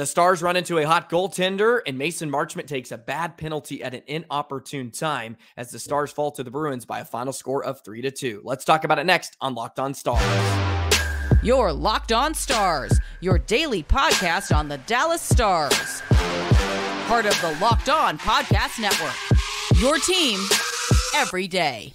The Stars run into a hot goaltender, and Mason Marchment takes a bad penalty at an inopportune time as the Stars fall to the Bruins by a final score of 3-2. Let's talk about it next on Locked On Stars. Your Locked On Stars, your daily podcast on the Dallas Stars. Part of the Locked On Podcast Network. Your team every day.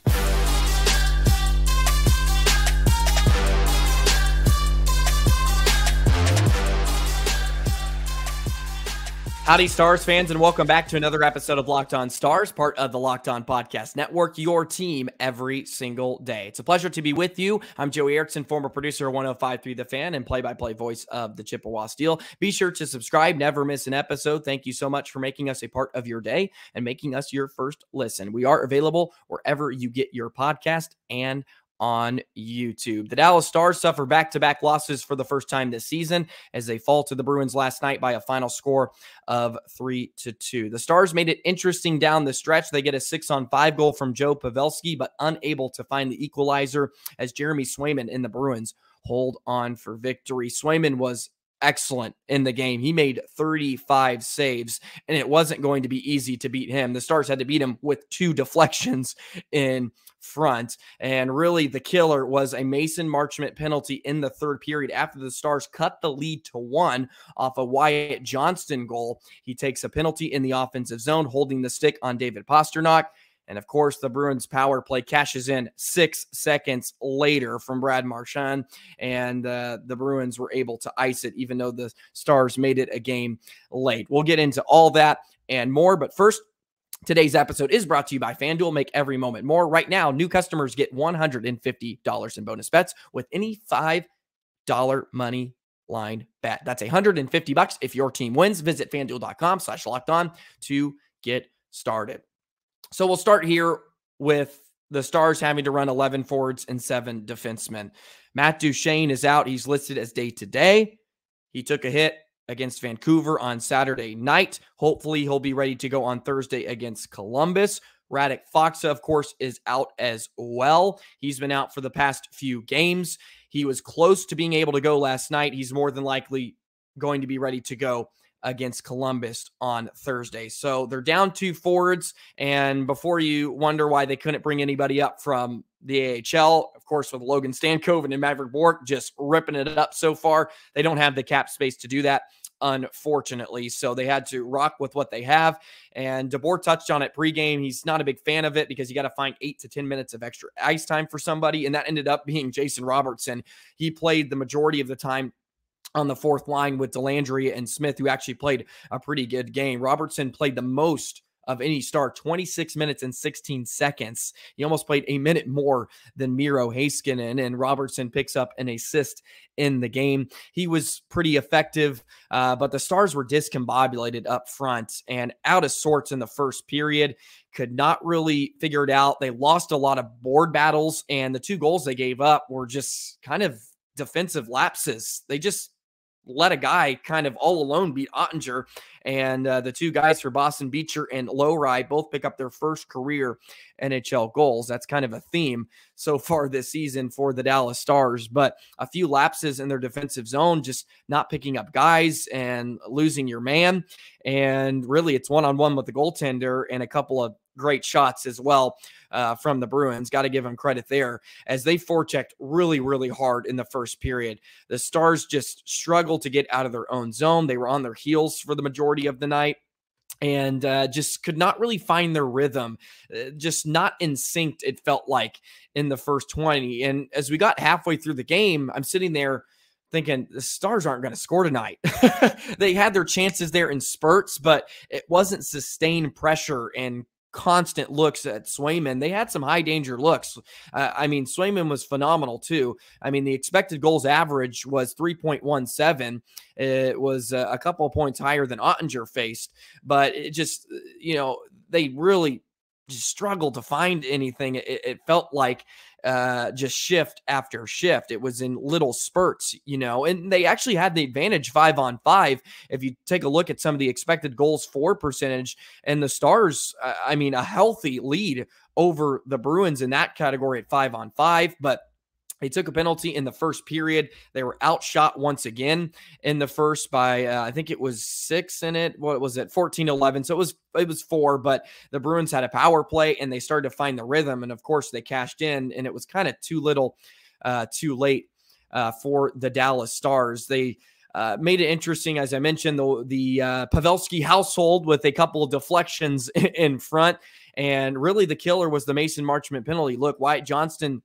Howdy, Stars fans, and welcome back to another episode of Locked On Stars, part of the Locked On Podcast Network, your team every single day. It's a pleasure to be with you. I'm Joey Erickson, former producer of 105.3 The Fan and play-by-play voice of the Chippewa Steel. Be sure to subscribe, never miss an episode. Thank you so much for making us a part of your day and making us your first listen. We are available wherever you get your podcast and on YouTube. The Dallas Stars suffer back-to-back losses for the first time this season as they fall to the Bruins last night by a final score of 3-2. The Stars made it interesting down the stretch. They get a 6-on-5 goal from Joe Pavelski, but unable to find the equalizer as Jeremy Swayman and the Bruins hold on for victory. Swayman was excellent in the game. He made 35 saves, and it wasn't going to be easy to beat him. The Stars had to beat him with 2 deflections in front, and really the killer was a Mason Marchment penalty in the third period after the Stars cut the lead to 1 off a Wyatt Johnston goal. He takes a penalty in the offensive zone, holding the stick on David Pastrnak. And, of course, the Bruins' power play cashes in 6 seconds later from Brad Marchand, and the Bruins were able to ice it, even though the Stars made it a game late. We'll get into all that and more, but first, today's episode is brought to you by FanDuel. Make every moment more. Right now, new customers get $150 in bonus bets with any $5 money line bet. That's $150 if your team wins. Visit FanDuel.com/lockedon to get started. So we'll start here with the Stars having to run 11 forwards and 7 defensemen. Matt Duchene is out. He's listed as day-to-day. He took a hit against Vancouver on Saturday night. Hopefully he'll be ready to go on Thursday against Columbus. Radek Faksa, of course, is out as well. He's been out for the past few games. He was close to being able to go last night. He's more than likely going to be ready to go against Columbus on Thursday. So they're down 2 forwards, and before you wonder why they couldn't bring anybody up from the AHL, of course, with Logan Stankoven and Maverick Bourque just ripping it up so far, they don't have the cap space to do that, unfortunately. So they had to rock with what they have, and DeBoer touched on it pregame. He's not a big fan of it because you got to find 8 to 10 minutes of extra ice time for somebody, and that ended up being Jason Robertson. He played the majority of the time on the fourth line with Delandry and Smith, who actually played a pretty good game. Robertson played the most of any Star, 26 minutes and 16 seconds. He almost played a minute more than Miro Heiskanen, and Robertson picks up an assist in the game. He was pretty effective, but the Stars were discombobulated up front and out of sorts in the first period. Could not really figure it out. They lost a lot of board battles, and the 2 goals they gave up were just kind of defensive lapses. They just let a guy kind of all alone beat Ottinger, and the 2 guys for Boston, Beecher and Lowry, both pick up their first career NHL goals. That's kind of a theme so far this season for the Dallas Stars, but a few lapses in their defensive zone, just not picking up guys and losing your man. And really it's one-on-one with the goaltender and a couple of great shots as well from the Bruins. Got to give them credit there as they forechecked really, really hard in the first period. The Stars just struggled to get out of their own zone. They were on their heels for the majority of the night and just could not really find their rhythm, just not in sync, it felt like, in the first 20. And as we got halfway through the game, I'm sitting there thinking the Stars aren't going to score tonight. They had their chances there in spurts, but it wasn't sustained pressure and constant looks at Swayman. They had some high danger looks. I mean, Swayman was phenomenal too. I mean, the expected goals average was 3.17. It was a couple of points higher than Ottinger faced, but it just, they really just struggled to find anything. It felt like just shift after shift. It was in little spurts, and they actually had the advantage 5-on-5. If you take a look at some of the expected goals for percentage, and the Stars, a healthy lead over the Bruins in that category at 5-on-5, but They took a penalty in the first period. They were outshot once again in the first by, I think it was 6 in it. What was it? 14-11. So it was 4, but the Bruins had a power play and they started to find the rhythm. And of course they cashed in, and it was kind of too little, too late for the Dallas Stars. They made it interesting, as I mentioned, the Pavelski household with a couple of deflections in front. And really the killer was the Mason Marchment penalty. Look, Wyatt Johnston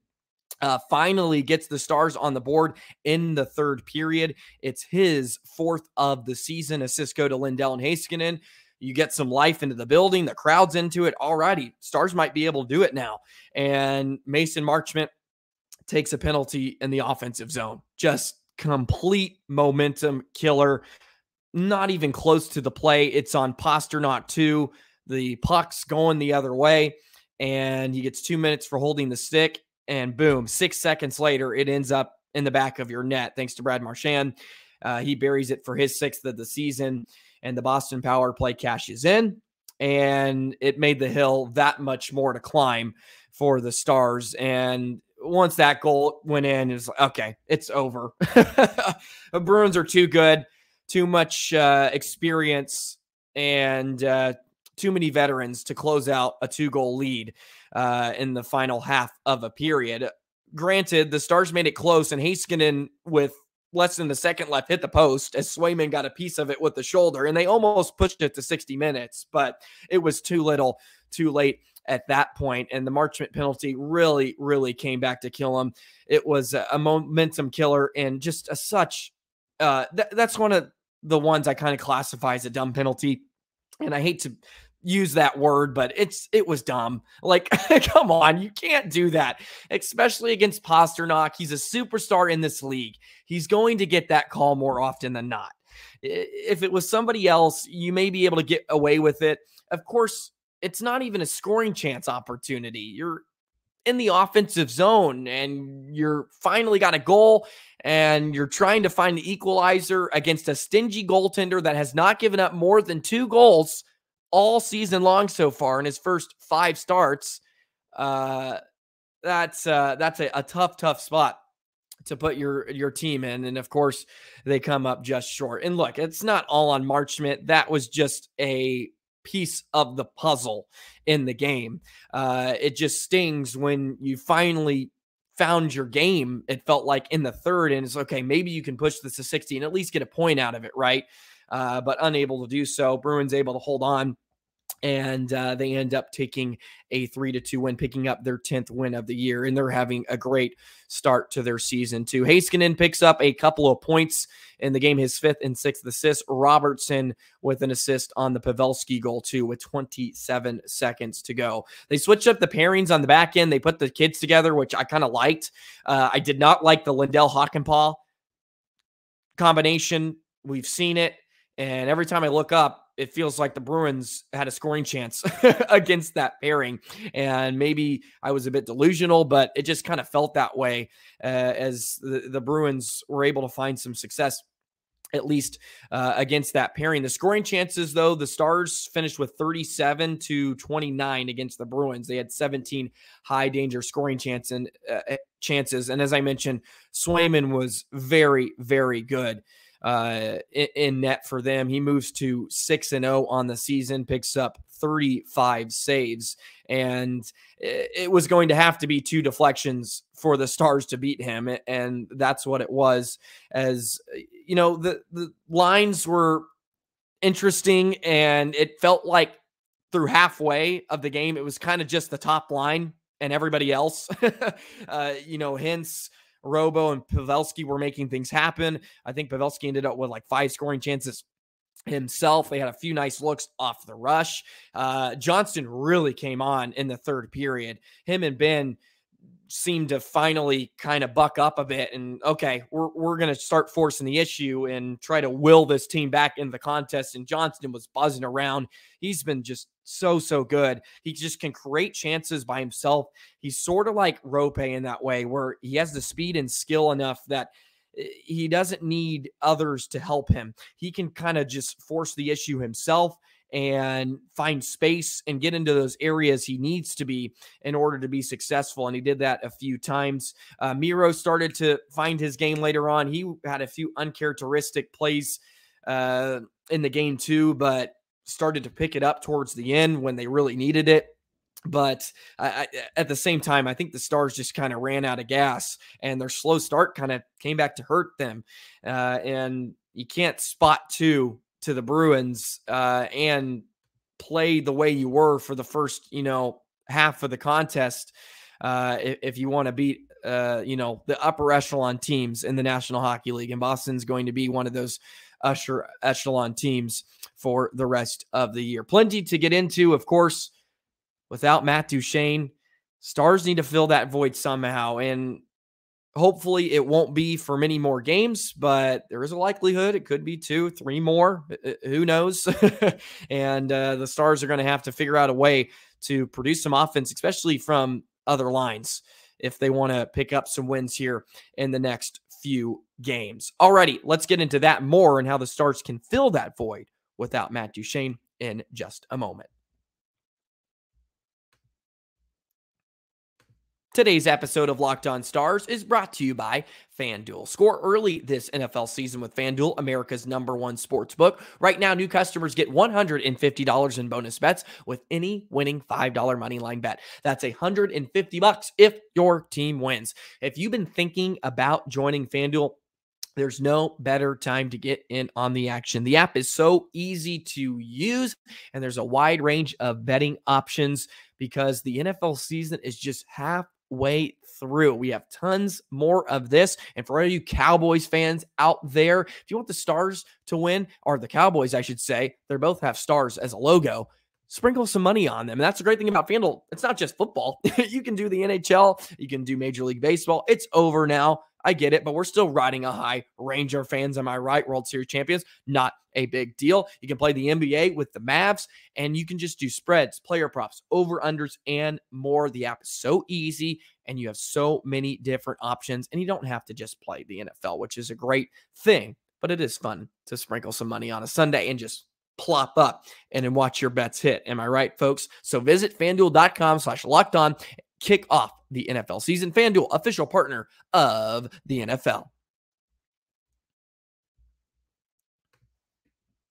finally gets the Stars on the board in the third period. It's his 4th of the season. Assists go to Lindell and Heiskanen. You get some life into the building. The crowd's into it. Alrighty, Stars might be able to do it now. And Mason Marchment takes a penalty in the offensive zone. Just complete momentum killer. Not even close to the play. It's on Pasternak too. The puck's going the other way, and he gets 2 minutes for holding the stick. And boom, 6 seconds later, it ends up in the back of your net, thanks to Brad Marchand. He buries it for his 6th of the season, and the Boston power play cashes in, and it made the hill that much more to climb for the Stars. And once that goal went in, it's like, okay, it's over. The Bruins are too good, too much experience, and too many veterans to close out a 2-goal lead in the final half of a period. Granted, the Stars made it close, and Heiskanen, with less than a second left, hit the post as Swayman got a piece of it with the shoulder, and they almost pushed it to 60 minutes, but it was too little, too late at that point. And the Marchment penalty really, really came back to kill him. It was a momentum killer, and just that's one of the ones I kind of classify as a dumb penalty. And I hate to use that word, but it was dumb. Like, come on, you can't do that, especially against Pasternak. He's a superstar in this league. He's going to get that call more often than not. If it was somebody else, you may be able to get away with it. Of course, it's not even a scoring chance opportunity. You're in the offensive zone and you're finally got a goal and you're trying to find the equalizer against a stingy goaltender that has not given up more than 2 goals all season long so far in his first 5 starts. That's a tough spot to put your team in. And of course they come up just short. And look, it's not all on Marchment. That was just a piece of the puzzle in the game. It just stings when you finally found your game. It felt like in the third, and it's okay, maybe you can push this to 60 and at least get a point out of it, right? But unable to do so. Bruins able to hold on, and they end up taking a 3-2 win, picking up their 10th win of the year, and they're having a great start to their season too. Heiskanen picks up a couple of points in the game, his 5th and 6th assists. Robertson with an assist on the Pavelski goal too, with 27 seconds to go. They switched up the pairings on the back end. They put the kids together, which I kind of liked. I did not like the Lindell Hakanpää combination. We've seen it, and every time I look up, it feels like the Bruins had a scoring chance against that pairing. And maybe I was a bit delusional, but it just kind of felt that way as the Bruins were able to find some success, at least against that pairing. The scoring chances, though, the Stars finished with 37-29 against the Bruins. They had 17 high-danger scoring chances. And as I mentioned, Swayman was very, very good in net for them. He moves to 6-0 on the season, picks up 35 saves, and it was going to have to be 2 deflections for the Stars to beat him, and that's what it was. As you know, the lines were interesting, and it felt like through halfway of the game, it was kind of just the top line and everybody else. Hence Robo and Pavelski were making things happen. I think Pavelski ended up with like 5 scoring chances himself. They had a few nice looks off the rush. Johnston really came on in the third period. Him and Ben seemed to finally kind of buck up a bit and, okay, we're going to start forcing the issue and try to will this team back into the contest. And Johnston was buzzing around. He's been just so good. He just can create chances by himself. He's sort of like Rope in that way, where he has the speed and skill enough that he doesn't need others to help him. He can kind of just force the issue himself and find space and get into those areas he needs to be in order to be successful. And he did that a few times. Miro started to find his game later on. He had a few uncharacteristic plays in the game too, but started to pick it up towards the end when they really needed it. But at the same time, I think the Stars just kind of ran out of gas, and their slow start kind of came back to hurt them. And you can't spot two to the Bruins and play the way you were for the first, half of the contest if you want to beat, the upper echelon teams in the National Hockey League. And Boston's going to be one of those upper echelon teams for the rest of the year. Plenty to get into, of course. Without Matt Duchene, Stars need to fill that void somehow. And hopefully it won't be for many more games, but there is a likelihood it could be 2, 3 more. Who knows? And the Stars are going to have to figure out a way to produce some offense, especially from other lines, if they want to pick up some wins here in the next few games. Alrighty, let's get into that more and how the Stars can fill that void without Matt Duchene in just a moment. Today's episode of Locked On Stars is brought to you by FanDuel. Score early this NFL season with FanDuel, America's #1 sports book. Right now, new customers get $150 in bonus bets with any winning $5 moneyline bet. That's $150 if your team wins. If you've been thinking about joining FanDuel, there's no better time to get in on the action. The app is so easy to use, and there's a wide range of betting options because the NFL season is just halfway through. We have tons more of this. And for all you Cowboys fans out there, if you want the Stars to win, or the Cowboys, I should say, they both have stars as a logo, sprinkle some money on them. And that's the great thing about FanDuel. It's not just football. You can do the NHL. You can do Major League Baseball. It's over now. I get it, but we're still riding a high. Ranger fans, am I right? World Series champions, not a big deal. You can play the NBA with the Mavs, and you can just do spreads, player props, over-unders, and more. The app is so easy, and you have so many different options, and you don't have to just play the NFL, which is a great thing, but it is fun to sprinkle some money on a Sunday and just plop up and then watch your bets hit. Am I right, folks? So visit FanDuel.com/lockedon. Kick off the NFL season. FanDuel, official partner of the NFL.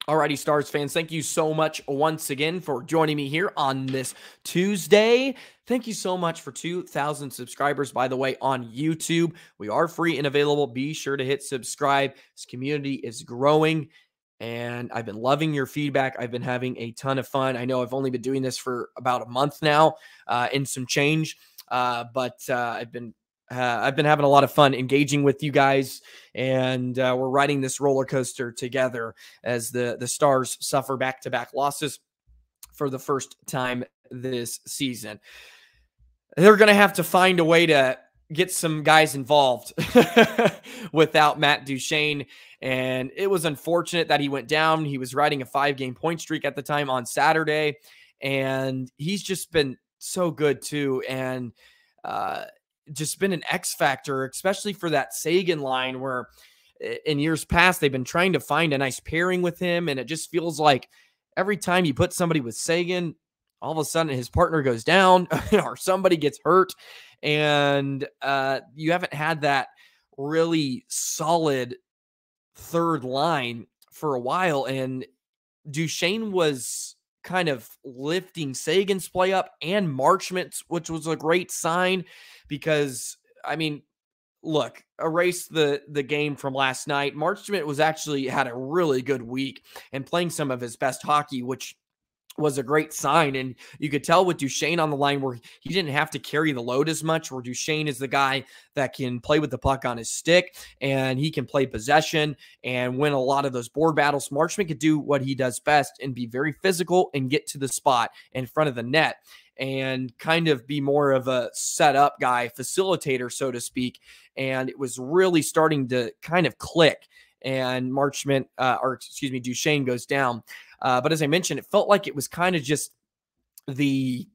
Alrighty, Stars fans, thank you so much once again for joining me here on this Tuesday. Thank you so much for 2,000 subscribers, by the way, on YouTube. We are free and available. Be sure to hit subscribe. This community is growing, and I've been loving your feedback. I've been having a ton of fun. I know I've only been doing this for about a month now and some change, but I've been having a lot of fun engaging with you guys, and we're riding this roller coaster together as the Stars suffer back-to-back losses for the first time this season. They're going to have to find a way to get some guys involved without Matt Duchene. And it was unfortunate that he went down. He was riding a 5-game point streak at the time on Saturday, and he's just been so good too. And just been an X factor, especially for that Seguin line, where in years past, they've been trying to find a nice pairing with him. And it just feels like every time you put somebody with Seguin, all of a sudden his partner goes down or somebody gets hurt. And you haven't had that really solid third line for a while. And Duchene was kind of lifting Seguin's play up and Marchment's, which was a great sign because, I mean, look, erase the game from last night. Marchment was actually had a really good week and playing some of his best hockey, which was a great sign. And you could tell with Duchene on the line where he didn't have to carry the load as much, where Duchene is the guy that can play with the puck on his stick and he can play possession and win a lot of those board battles. Marchment could do what he does best and be very physical and get to the spot in front of the net and kind of be more of a setup guy, facilitator, so to speak. And it was really starting to kind of click. And Duchene goes down. But as I mentioned, it felt like it was kind of just the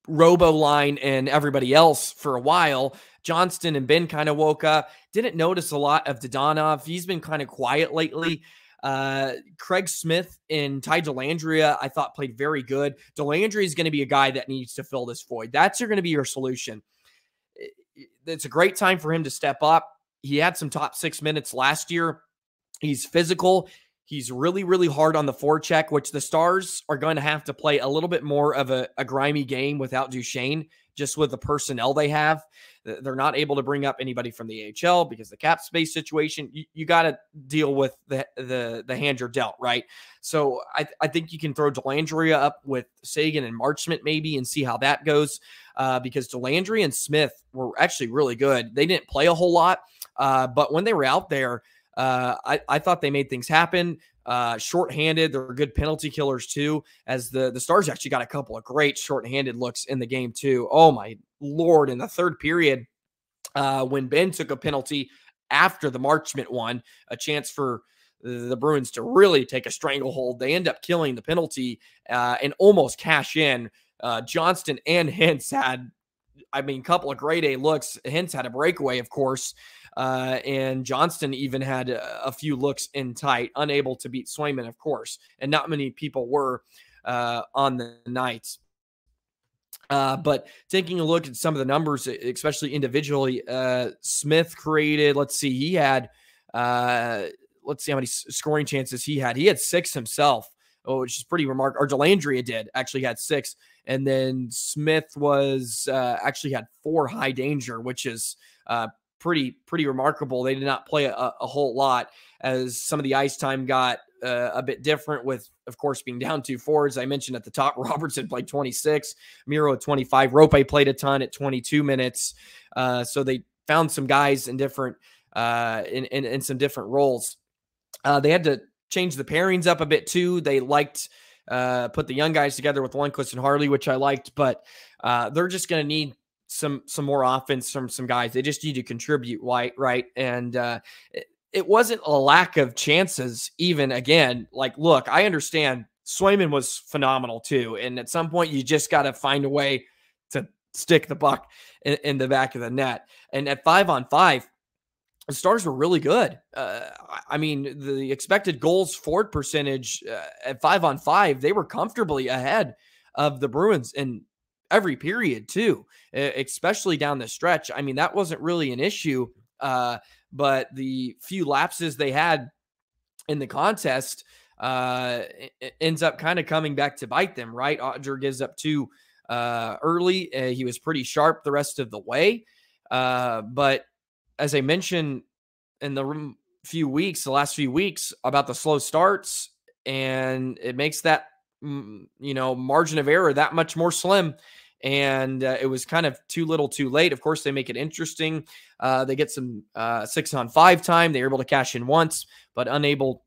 Robo line and everybody else for a while. Johnston and Ben kind of woke up. Didn't notice a lot of Dodonov. He's been kind of quiet lately. Craig Smith and Ty Dellandrea, I thought played very good. Dellandrea is going to be a guy that needs to fill this void. That's going to be your solution. It's a great time for him to step up. He had some top 6 minutes last year. He's physical. He's really, really hard on the forecheck, which the Stars are going to have to play a little bit more of a grimy game without Duchene, just with the personnel they have. They're not able to bring up anybody from the AHL because the cap space situation. You got to deal with the hand you're dealt, right? So I think you can throw Dellandrea up with Sagan and Marchment maybe and see how that goes, because Dellandrea and Smith were actually really good. They didn't play a whole lot, but when they were out there, I thought they made things happen. Shorthanded, they're good penalty killers too, as the Stars actually got a couple of great shorthanded looks in the game too. Oh my Lord. In the third period, when Ben took a penalty after the Marchment one, a chance for the Bruins to really take a stranglehold, they end up killing the penalty and almost cash in. Johnston and Hintz had, a couple of grade A looks. Hintz had a breakaway, of course. And Johnston even had a few looks in tight, unable to beat Swayman, of course. And not many people were on the night. But taking a look at some of the numbers, especially individually, Smith created, he had, let's see how many scoring chances he had. He had 6 himself, which is pretty remarkable. Or Dellandrea actually had 6. And then Smith was actually had 4 high danger, which is pretty remarkable. They did not play a whole lot, as some of the ice time got a bit different with, of course, being down 2 forwards. I mentioned at the top, Robertson played 26, Miro at 25, Rope played a ton at 22 minutes. So they found some guys in different in some different roles. They had to change the pairings up a bit too. They liked put the young guys together with Lundqvist and Harley, which I liked, but they're just going to need some more offense from some guys. They just need to contribute, right? And it wasn't a lack of chances even. Again, look, I understand Swayman was phenomenal too, and at some point you just got to find a way to stick the puck in the back of the net. And at 5-on-5, the Stars were really good. The expected goals forward percentage at 5-on-5, they were comfortably ahead of the Bruins in every period too, especially down the stretch. That wasn't really an issue, but the few lapses they had in the contest ends up kind of coming back to bite them, right? Odger gives up 2 early. He was pretty sharp the rest of the way. But as I mentioned in the last few weeks about the slow starts, and it makes that, margin of error that much more slim. And it was kind of too little too late. Of course, they make it interesting. They get some 6-on-5 time. They're able to cash in once, but unable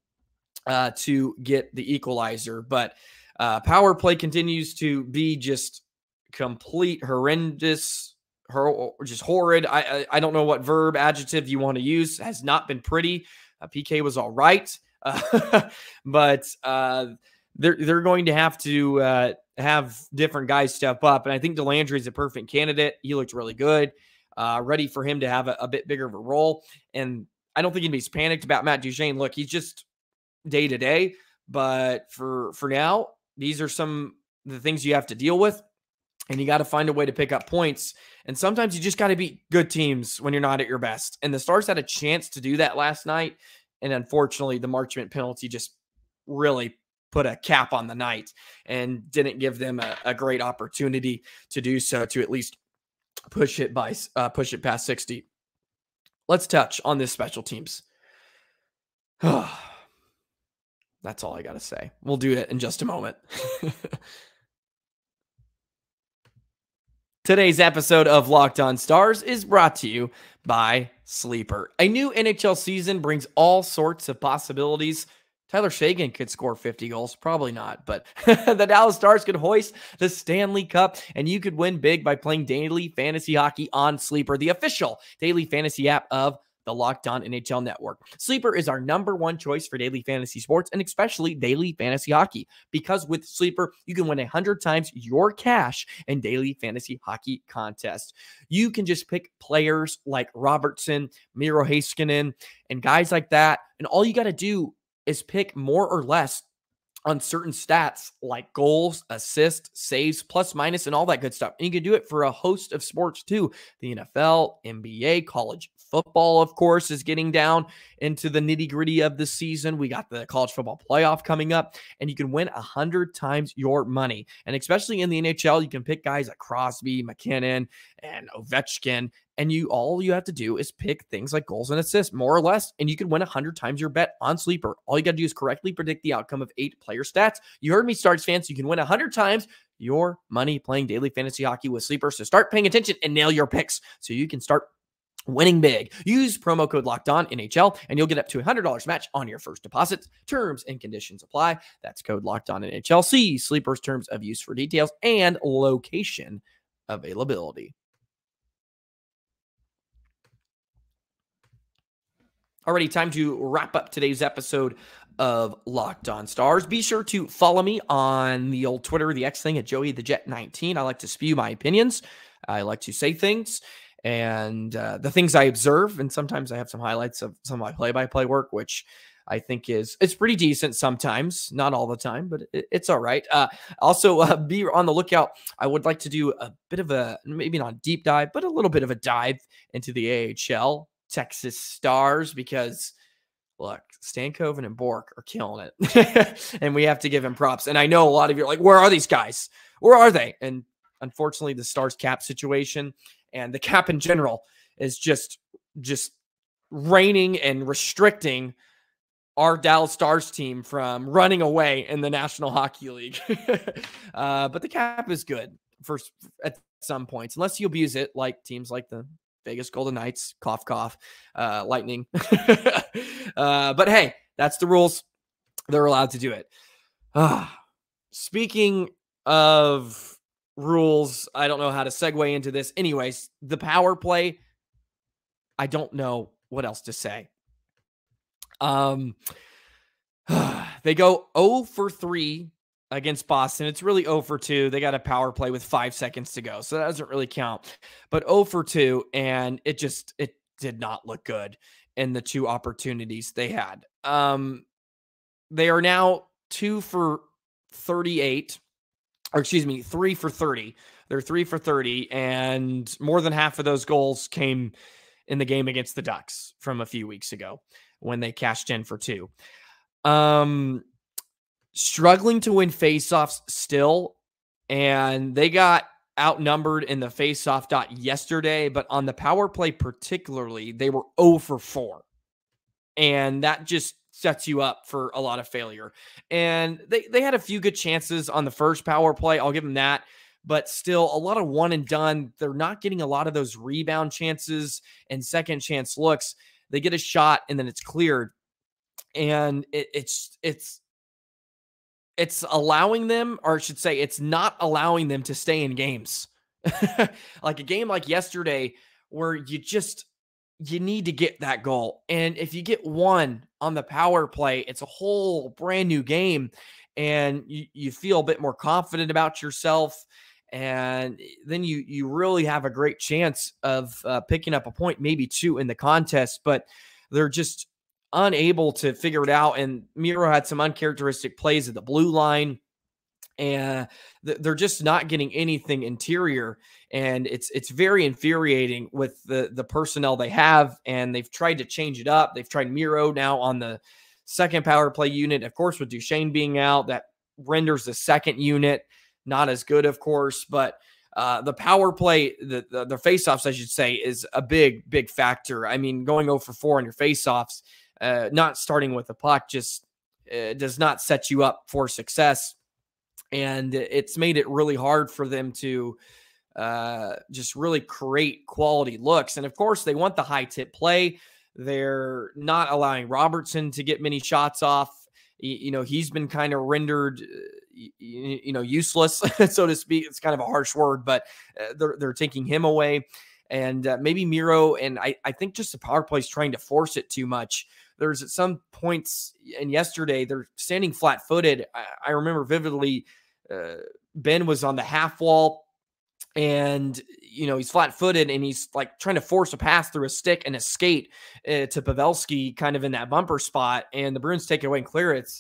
to get the equalizer. But power play continues to be just complete horrendous, just horrid. I don't know what verb, adjective you want to use. Has not been pretty. PK was all right. But they're going to have to have different guys step up. And I think Dellandrea is a perfect candidate. He looked really good, ready for him to have a bit bigger of a role. And I don't think anybody's panicked about Matt Duchene. Look, he's just day to day. But for now, these are some of the things you have to deal with. And you got to find a way to pick up points. And sometimes you just got to beat good teams when you're not at your best. And the Stars had a chance to do that last night. And unfortunately, the Marchment penalty just really put a cap on the night and didn't give them a great opportunity to do so, to at least push it past 60. Let's touch on this special teams. That's all I got to say. We'll do it in just a moment. Today's episode of Locked On Stars is brought to you by Sleeper. A new NHL season brings all sorts of possibilities. Tyler Seguin could score 50 goals. Probably not, but the Dallas Stars could hoist the Stanley Cup, and you could win big by playing daily fantasy hockey on Sleeper, the official daily fantasy app of the Locked On NHL Network. Sleeper is our #1 choice for daily fantasy sports, and especially daily fantasy hockey, because with Sleeper, you can win 100 times your cash in daily fantasy hockey contests. You can just pick players like Robertson, Miro Heiskanen, and guys like that, and all you got to do is pick more or less on certain stats like goals, assists, saves, plus, minus, and all that good stuff. And you can do it for a host of sports too. The NFL, NBA, college football, of course, is getting down into the nitty-gritty of the season. We got the college football playoff coming up, and you can win 100 times your money. And especially in the NHL, you can pick guys like Crosby, McKinnon, and Ovechkin. And all you have to do is pick things like goals and assists, more or less, and you can win 100 times your bet on Sleeper. All you got to do is correctly predict the outcome of 8 player stats. You heard me, Stars fans. You can win 100 times your money playing daily fantasy hockey with Sleeper. So start paying attention and nail your picks so you can start winning big. Use promo code LOCKEDON NHL, and you'll get up to $100 match on your first deposit. Terms and conditions apply. That's code LOCKEDONNHL. See Sleeper's terms of use for details and location availability. Alrighty, time to wrap up today's episode of Locked On Stars. Be sure to follow me on the old Twitter, the X thing at Joey the Jet 19. I like to spew my opinions. I like to say things and the things I observe. And sometimes I have some highlights of some of my play-by-play work, which I think it's pretty decent sometimes, not all the time, but it's all right. Also, be on the lookout. I would like to do a bit of a, maybe not a deep dive, but a little bit of a dive into the AHL. Texas Stars, because look, Stankoven and Bork are killing it. And we have to give him props. And I know a lot of you are like, where are these guys? Where are they? And unfortunately, the Stars cap situation and the cap in general is just reigning and restricting our Dallas Stars team from running away in the National Hockey League. But the cap is good at some points, unless you abuse it like teams like the Vegas Golden Knights, cough, cough, Lightning. But hey, that's the rules. They're allowed to do it. Speaking of rules, I don't know how to segue into this. Anyways, the power play, I don't know what else to say. They go 0 for 3 against Boston. It's really 0 for 2. They got a power play with 5 seconds to go, so that doesn't really count. But 0 for 2, and it did not look good in the 2 opportunities they had. They are now 2 for 38, or excuse me, 3 for 30. They're 3 for 30, and more than half of those goals came in the game against the Ducks from a few weeks ago when they cashed in for 2. Struggling to win faceoffs still, and they got outnumbered in the faceoff dot yesterday, but on the power play particularly, they were 0 for 4. And that just sets you up for a lot of failure. And they had a few good chances on the first power play. I'll give them that. But still, a lot of one and done. They're not getting a lot of those rebound chances and second chance looks. They get a shot, and then it's cleared. And it's allowing them, or I should say, it's not allowing them to stay in games. Like a game like yesterday where you need to get that goal. And if you get one on the power play, it's a whole brand new game, and you feel a bit more confident about yourself. And then you really have a great chance of picking up a point, maybe 2 in the contest, but they're just unable to figure it out. And Miro had some uncharacteristic plays at the blue line, and they're just not getting anything interior. And it's very infuriating with the personnel they have, and they've tried to change it up. They've tried Miro now on the second power play unit. Of course, with Duchene being out, that renders the second unit not as good, of course, but the power play, the faceoffs, I should say, is a big factor. I mean, going 0 for 4 on your faceoffs, not starting with the puck just does not set you up for success. And it's made it really hard for them to just really create quality looks. And of course, they want the high tip play. They're not allowing Robertson to get many shots off. He's been kind of rendered, useless, so to speak. It's kind of a harsh word, but they're taking him away. And maybe Miro, and I think just the power play is trying to force it too much. There's at some points, and yesterday they're standing flat-footed. I remember vividly, Ben was on the half wall, And, he's flat-footed and he's like trying to force a pass through a stick and a skate to Pavelski kind of in that bumper spot. And the Bruins take it away and clear it.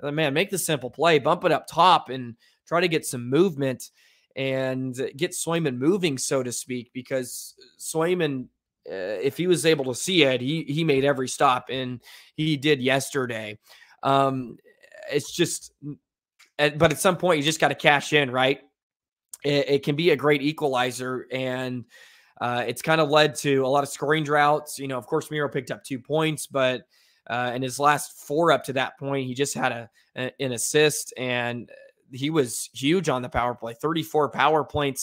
Man, make the simple play, bump it up top and try to get some movement and get Swayman moving, so to speak, because Swayman, if he was able to see it, he made every stop, and he did yesterday. It's just, but at some point you just got to cash in, right? It can be a great equalizer, and it's kind of led to a lot of scoring droughts. Of course, Miro picked up 2 points, but in his last 4 up to that point, he just had an assist, and he was huge on the power play. 34 power play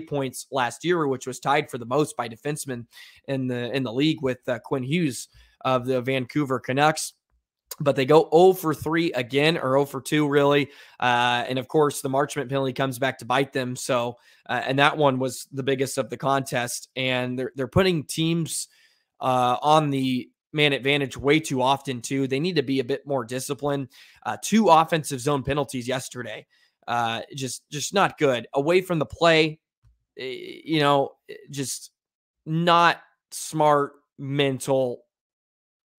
points last year, which was tied for the most by defensemen in the league with Quinn Hughes of the Vancouver Canucks. But they go 0 for 3 again, or 0 for 2 really. And of course, the Marchment penalty comes back to bite them. So, and that one was the biggest of the contest. And they're putting teams on the man advantage way too often too. They need to be a bit more disciplined. 2 offensive zone penalties yesterday. Just not good. Away from the play, just not smart mental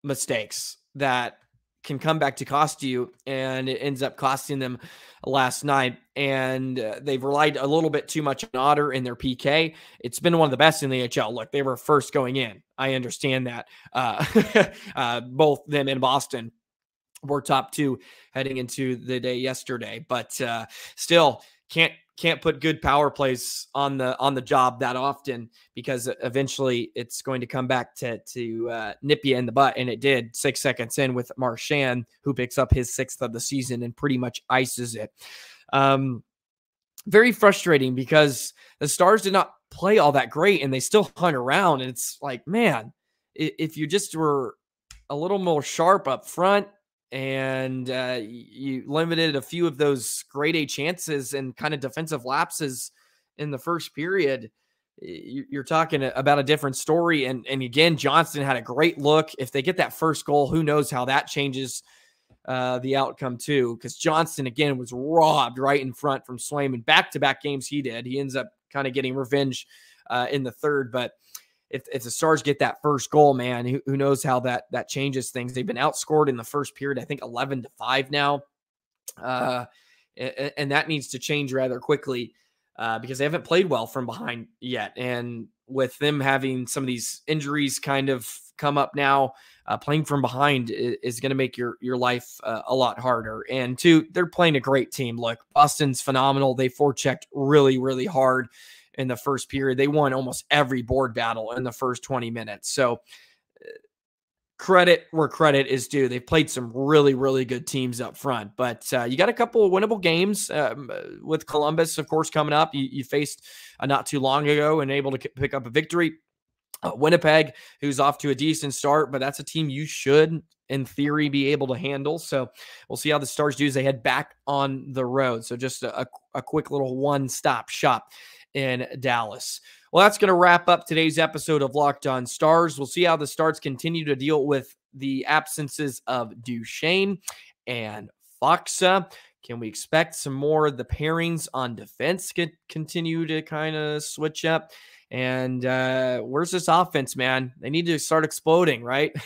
mistakes that can come back to cost you, and it ends up costing them last night. And they've relied a little bit too much on Otter in their PK. It's been one of the best in the NHL. Look, they were first going in. I understand that. Both them and Boston were top 2 heading into the day yesterday, but still can't put good power plays on the job that often, because eventually it's going to come back to nip you in the butt. And it did 6 seconds in with Marchand, who picks up his 6th of the season and pretty much ices it. Very frustrating, because the Stars did not play all that great and they still hunt around. And it's like, man, if you just were a little more sharp up front, and you limited a few of those grade A chances and kind of defensive lapses in the first period, you're talking about a different story. And again, Johnston had a great look. If they get that first goal, who knows how that changes the outcome too, because Johnston, again, was robbed right in front from Swayman. Back-to-back games he did. He ends up kind of getting revenge in the third, but if the Stars get that first goal, man, who knows how that changes things. They've been outscored in the first period, I think 11-5 now. And that needs to change rather quickly because they haven't played well from behind yet. And with them having some of these injuries kind of come up now, playing from behind is going to make your life a lot harder. And 2, they're playing a great team. Look, Boston's phenomenal. They forechecked really, really hard in the first period. They won almost every board battle in the first 20 minutes. So credit where credit is due. They've played some really, really good teams up front, but you got a couple of winnable games with Columbus, of course, coming up. You faced not too long ago and able to pick up a victory. Winnipeg, who's off to a decent start, but that's a team you should, in theory, be able to handle. So we'll see how the Stars do as they head back on the road. So just a quick little one-stop shop in Dallas. Well, that's going to wrap up today's episode of Locked On Stars. We'll see how the Stars continue to deal with the absences of Duchene and Faksa. Can we expect some more of the pairings on defense continue to kind of switch up? And where's this offense, man? They need to start exploding, right?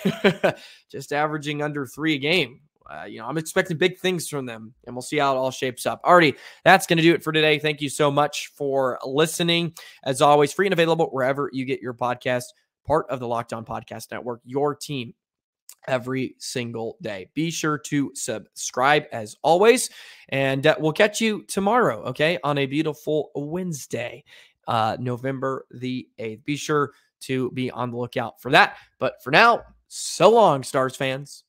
Just averaging under 3 a game. I'm expecting big things from them, and we'll see how it all shapes up. Alrighty, that's going to do it for today. Thank you so much for listening. As always, free and available wherever you get your podcast, part of the Locked On Podcast Network, your team every single day. Be sure to subscribe as always, and we'll catch you tomorrow, okay, on a beautiful Wednesday, November the 8th. Be sure to be on the lookout for that. But for now, so long, Stars fans.